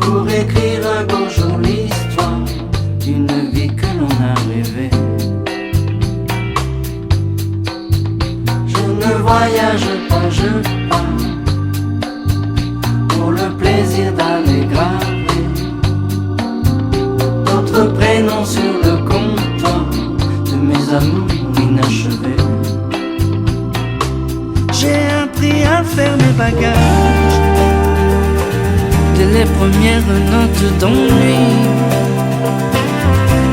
pour écrire un beau jour l'histoire d'une vie que l'on a rêvée. Je ne voyage pas, je pars pour le plaisir d'aller graver d'autres prénoms sur le comptoir de mes amours inachevés. J'ai appris à faire mes bagages dès les premières notes d'ennui,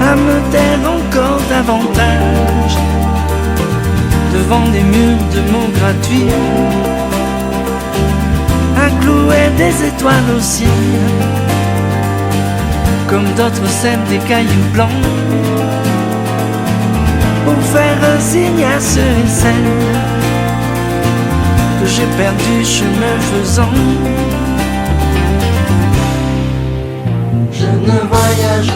à me taire encore davantage devant des murs de mots gratuits, à clouer des étoiles au ciel, comme d'autres sèment des cailloux blancs, pour faire un signe à ceux et celles que j'ai perdu chemin faisant. Je ne voyage